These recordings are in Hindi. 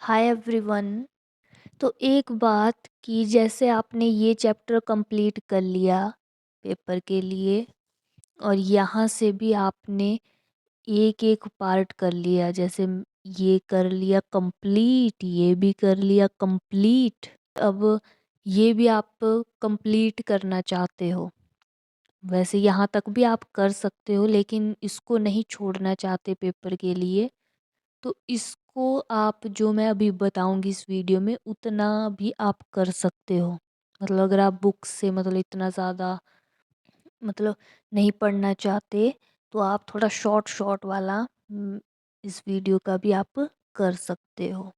Hi everyone. तो एक बात कि जैसे आपने ये चैप्टर कंप्लीट कर लिया पेपर के लिए और यहाँ से भी आपने एक एक पार्ट कर लिया, जैसे ये कर लिया कंप्लीट, ये भी कर लिया कंप्लीट। अब ये भी आप कंप्लीट करना चाहते हो। वैसे यहाँ तक भी आप कर सकते हो, लेकिन इसको नहीं छोड़ना चाहते पेपर के लिए। तो इसको आप जो मैं अभी बताऊंगी इस वीडियो में उतना भी आप कर सकते हो। मतलब अगर आप बुक से मतलब इतना ज़्यादा मतलब नहीं पढ़ना चाहते, तो आप थोड़ा शॉर्ट शॉर्ट वाला इस वीडियो का भी आप कर सकते हो,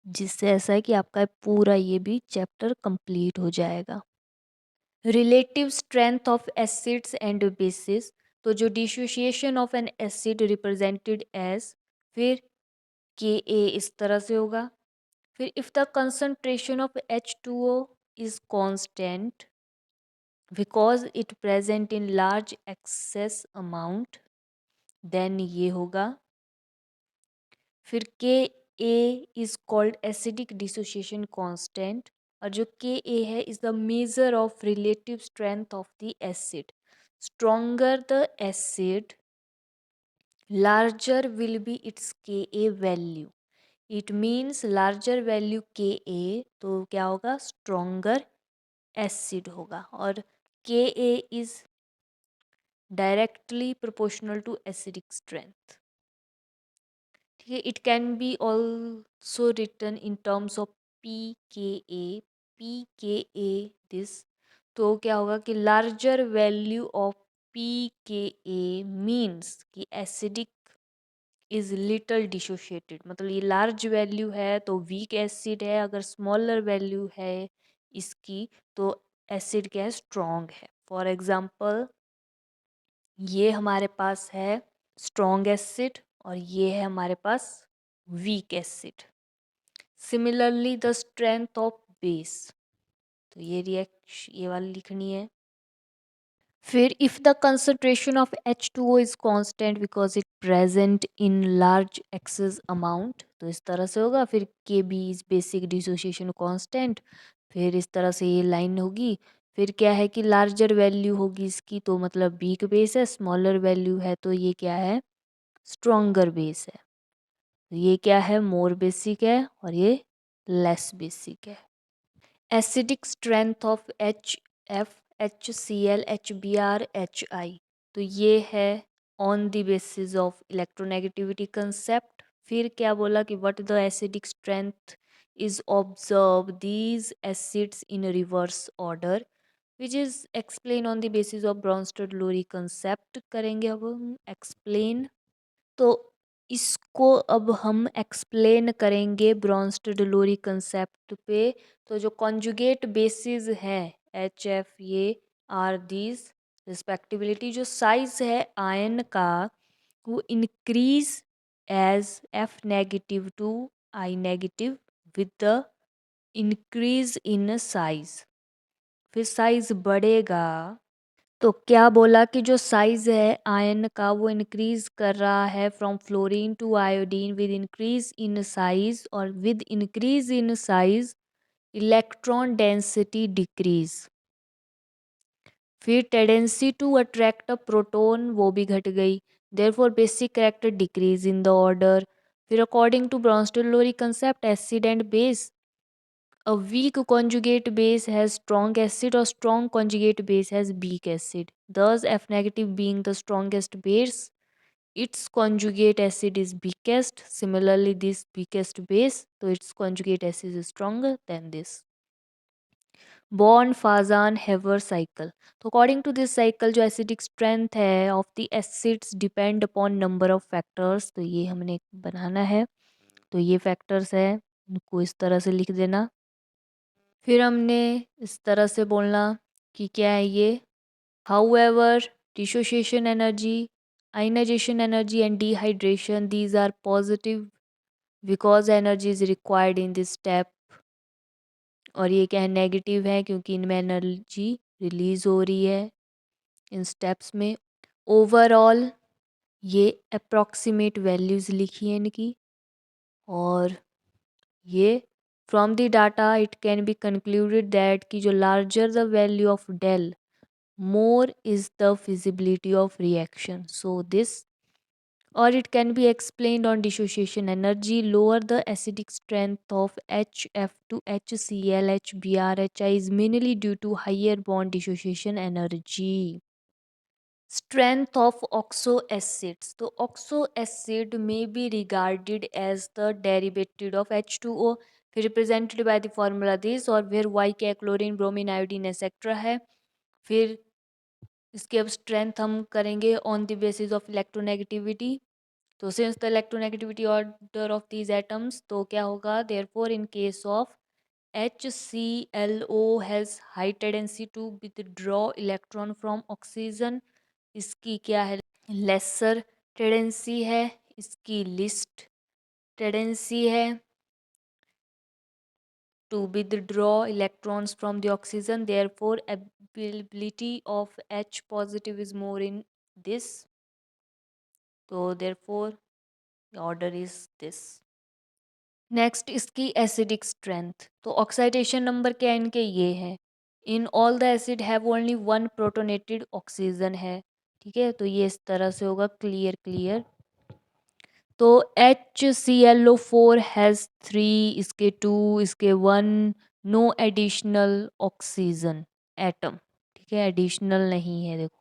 जिससे ऐसा है कि आपका पूरा ये भी चैप्टर कंप्लीट हो जाएगा। Relative strength of acids and bases. तो जो dissociation of an acid represented as, फिर के ए इस तरह से होगा। फिर if the concentration of H2O is constant because it present in large excess amount, then ये होगा। फिर K a is called acidic dissociation constant, और जो के ए है is the measure of relative strength of the acid. Stronger the acid, larger will be its Ka value. It means larger value के ए, तो क्या होगा, स्ट्रोंगर एसिड होगा। और K a is directly proportional to acidic strength. ठीक है, it can be also written in terms of p K a this. तो क्या होगा कि larger value of p K A means कि एसिडिक इज लिटल डिसोशिएटेड, मतलब ये लार्ज वैल्यू है तो वीक एसिड है, अगर स्मॉलर वैल्यू है इसकी तो एसिड क्या है, स्ट्रॉन्ग है। फॉर एग्जांपल ये हमारे पास है स्ट्रॉन्ग एसिड और ये है हमारे पास weak acid. Similarly the strength of base, तो ये ये वाली लिखनी है। फिर if the concentration of H2O is constant because it present in large excess amount, तो इस तरह से होगा। फिर K b is basic dissociation constant, फिर इस तरह से ये लाइन होगी। फिर क्या है कि लार्जर वैल्यू होगी इसकी, तो मतलब वीक बेस है, स्मॉलर वैल्यू है तो ये क्या है, स्ट्रोंगर बेस है। तो ये क्या है, मोर बेसिक है और ये लेस बेसिक है। Acidic strength of HF, HCl, HBr, HI, तो ये है on the basis of electronegativity concept. फिर क्या बोला कि what the acidic strength is observe these acids in reverse order which is explain on the basis of Bronsted Lowry concept. करेंगे अब हम एक्सप्लेन। तो इसको अब हम एक्सप्लेन करेंगे ब्रॉन्स्टेड लोरी कंसेप्ट पे। तो जो कॉन्जुगेट बेसिस है HF, ये आर दीज रिस्पेक्टिबिलिटी। जो साइज है आयन का वो increase as F negative to I negative with the increase in size. फिर साइज बढ़ेगा, तो क्या बोला कि जो साइज है आयन का वो इंक्रीज कर रहा है from fluorine to iodine with increase in size, और with increase in size electron density decrease. फिर tendency to attract a proton वो भी घट गई, therefore basic character decrease in the order. फिर according to Bronsted Lowry concept acid and base, a weak conjugate base has strong acid or strong conjugate base has weak acid. Thus, F negative being the strongest base, its conjugate acid is weakest. Similarly, this weakest base, so its conjugate acid is stronger than this. Born-Fazan-Haber cycle. तो according to this cycle जो acidic strength है of the acids depend upon number of factors. तो ये हमने बनाना है, तो ये factors है, इनको इस तरह से लिख देना। फिर हमने इस तरह से बोलना कि क्या है ये, however dissociation energy, ionisation energy and dehydration these are positive because energy is required in this step. और ये क्या है, नेगेटिव है क्योंकि इनमें एनर्जी रिलीज हो रही है इन स्टेप्स में। ओवरऑल ये अप्रॉक्सीमेट वैल्यूज़ लिखी है इनकी। और ये from the data it can be concluded that कि जो larger the value of del more is the feasibility of reaction. So this, or it can be explained on dissociation energy, lower the acidic strength of HF to HCl HBr HI is mainly due to higher bond dissociation energy. Strength of oxo acids. So oxo acid may be regarded as the derivative of H2O, फिर represented by the formula this, और where Y क्या क्लोरीन ब्रोमीन आयोडीन एक्सेट्रा है. फिर इसकी अब स्ट्रेंथ हम करेंगे on the basis of electronegativity. तो since the electronegativity order of these atoms, तो क्या होगा, therefore in case of HClO has high tendency to withdraw electron from oxygen. इसकी क्या है, लेसर टेंडेंसी है. इसकी लिस्ट टेंडेंसी है to withdraw electrons from the oxygen. Therefore, availability of H positive is more in this. So therefore, the order is this. Next इसकी एसिडिक स्ट्रेंथ. तो ऑक्सीडेशन नंबर क्या इनके ये है. In all the acid have only one protonated oxygen है. ठीक है, तो ये इस तरह से होगा. Clear clear. तो HClO4 हैज़ 3, इसके 2, इसके 1, नो एडिशनल ऑक्सीजन एटम. ठीक है, एडिशनल नहीं है देखो.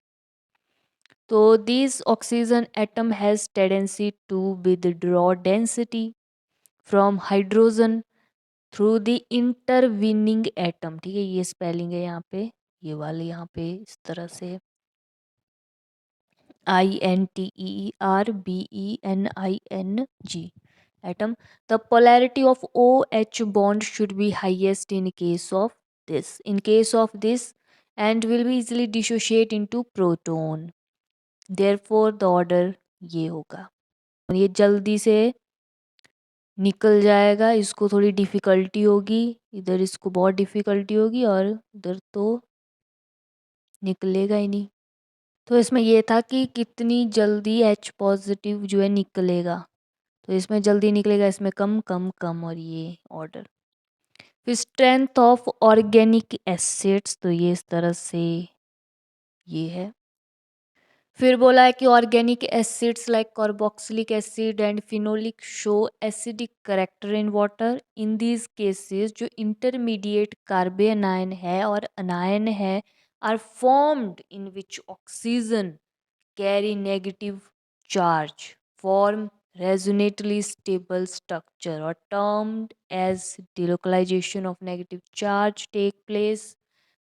तो this oxygen atom has tendency to withdraw density from hydrogen through the intervening atom. ठीक है, ये स्पेलिंग है यहाँ पे, ये वाले यहाँ पे इस तरह से INTERBENING atom. The polarity of OH bond should be highest in case of this. In case of this, and will be easily dissociate into proton. Therefore, the order ये होगा. ये जल्दी से निकल जाएगा. इसको थोड़ी डिफ़िकल्टी होगी, इधर इसको बहुत डिफ़िकल्टी होगी, और इधर तो निकलेगा ही नहीं. तो इसमें ये था कि कितनी जल्दी H पॉजिटिव जो है निकलेगा. तो इसमें जल्दी निकलेगा, इसमें कम कम कम, और ये ऑर्डर. फिर स्ट्रेंथ ऑफ ऑर्गेनिक एसिड्स, तो ये इस तरह से ये है. फिर बोला है कि organic acids like carboxylic acid and phenolic show acidic character in water. In these cases जो इंटरमीडिएट कार्बेनाइन है और अनायन है are formed in which oxygen carry negative charge, form resonantly stable structure, or termed as delocalization of negative charge take place.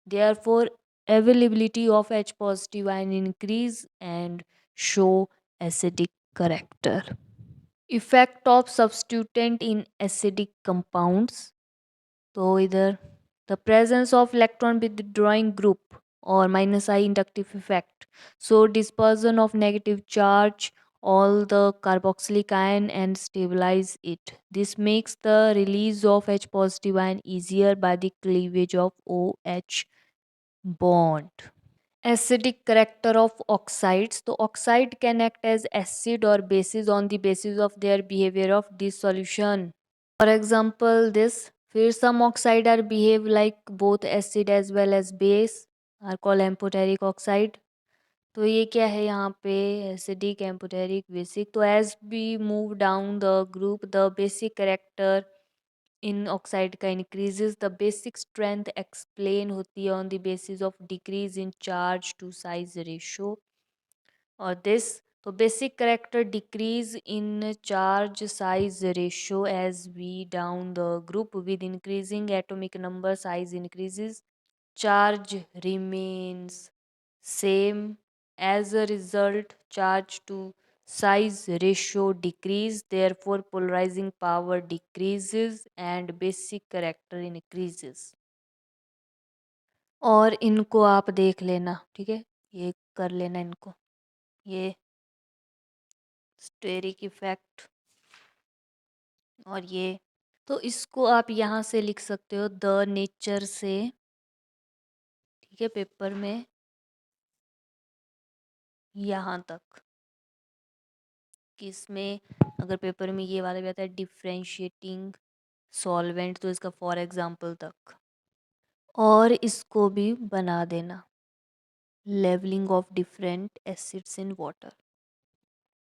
Therefore, availability of H positive ion increase and show acidic character. Effect of substituent in acidic compounds. तो इधर the presence of electron withdrawing group or minus I inductive effect. So dispersion of negative charge all the carboxylic ion and stabilize it. This makes the release of H positive ion easier by the cleavage of OH bond. Acidic character of oxides. So oxide can act as acid or bases on the basis of their behavior of dissolution. For example, this. फिर some oxide are behave like both acid as well as base are called amphoteric oxide. तो ये क्या है यहाँ पे, acidic, amphoteric, basic. तो as we move down the group, the basic character in oxide का increases. The basic strength explain होती है on the basis of decrease in charge to size ratio. और this, तो basic character decrease in charge size ratio as we down the group. With increasing atomic number, size increases, charge remains same. As a result, charge to size ratio decrease, therefore polarizing power decreases and basic character increases. और इनको आप देख लेना. ठीक है, ये कर लेना इनको. ये स्टेरिक इफेक्ट और ये, तो इसको आप यहाँ से लिख सकते हो द नेचर से. ठीक है, पेपर में यहाँ तक कि इसमें अगर पेपर में ये वाला भी आता है डिफ्रेंशिएटिंग सॉल्वेंट तो इसका फॉर एग्जाम्पल तक, और इसको भी बना देना, levelling of different acids in water.